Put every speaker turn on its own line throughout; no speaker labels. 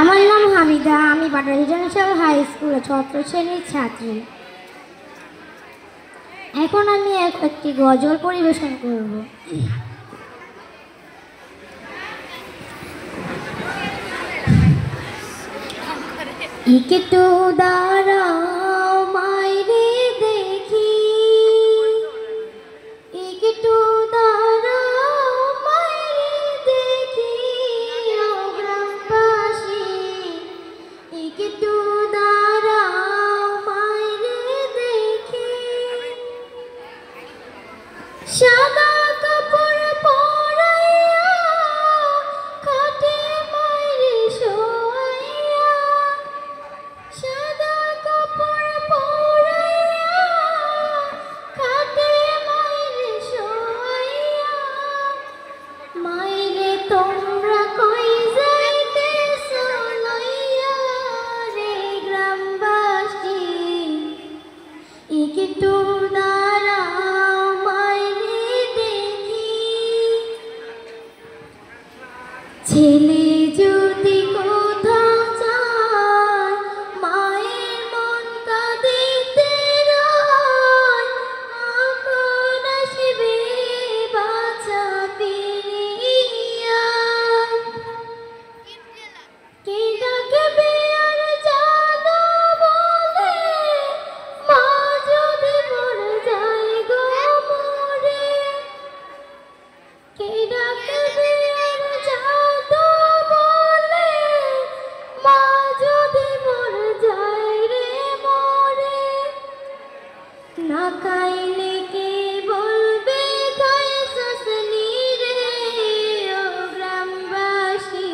আমার নাম হামিদা, আমি পাটারি ইন্টারন্যাশনাল হাই স্কুলে ৬ষ্ঠ শ্রেণীর ছাত্রী। এখন আমি একটি গজল পরিবেশন করব। একটু দাঁড়াও মাইরে দেখি, একটু দাঁড়াও মাইরে দেখি, ও গ্রামবাসী একটু দাঁড়াও মাইরে দেখি। সাদা কাপড় পরাইয়া খাটে মাইরে শোয়াইয়া, সাদা কাপড় পরাইয়া খাটে মাইরে শোয়াইয়া। মাইরে তোমরা কই যাইতেছো লইয়া রে গ্রামবাসী, একটু দাঁড়াও মাইরে দেখি। ছেলে যদি কোথাও যায়, মায়ের মন কাঁদিতে রয়, আপন আসবে বাছা ফিরিয়া। কে ডাকবে আর জানো বলে, মা যদি মরে যায় গো মরে। কে ডাকবে আর জানো বলে, মা যদি মরে যায় রে মরে। না খাইলে কে বলবে খাইছস নি রে, ও গ্রামবাসী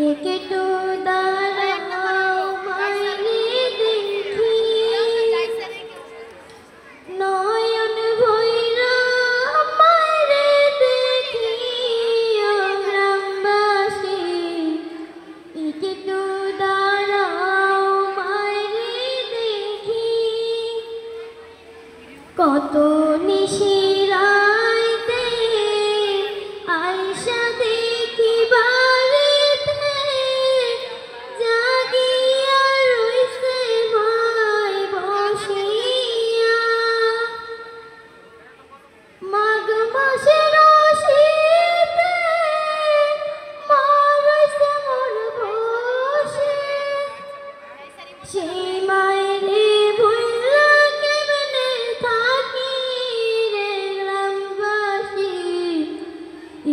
একটু দাঁড়াও মাইরে দেখি। নয়ন ভৈরা মাইরে দেখি, ও গ্রামবাসী একটু দাঁড়াও মাইরে দেখি। কত নিশিরাইতে আইসা দেখি বাড়িতে, জাগিয়া রইছে ভাই বসিয়া। মাঘ মাসের শীতে মা রইছে মোর বসে, সেই মায়েরে ভুইলা কেমনে থাকি রে গ্রামবাসী,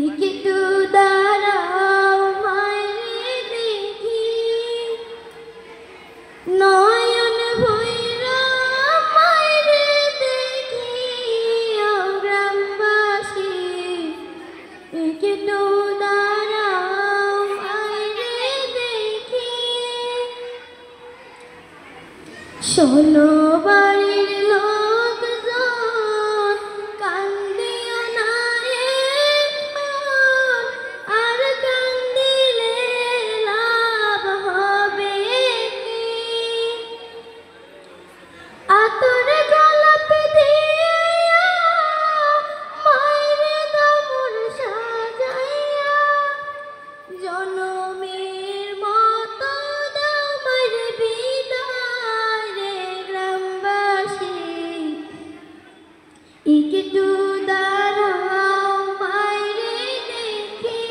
একটু দাঁড়াও মাইরে দেখি। নয়ন ভৈরা মাইরে দেখি, ও গ্রামবাসী একটু দাঁড়াও মাইরে দেখি। ১৬ বাড়ির লোকজন কান্দিও না এখন, আর কান্দিলে লাভ হবে কি। আতর গোলাপ দিয়া মাইরে দামুর সাজাইয়া, জনমের মতো দাও মাইরে বিদায় রে গ্রামবাসী, একটু দাঁড়াও মাইরে দেখি।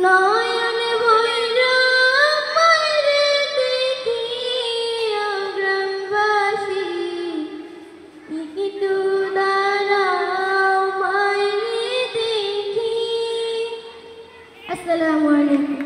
নয়ন ভৈরা মাইরে দেখি, ও গ্রামবাসী একটু দাঁড়াও মাইরে দেখি। আসসালামু আলাইকুম।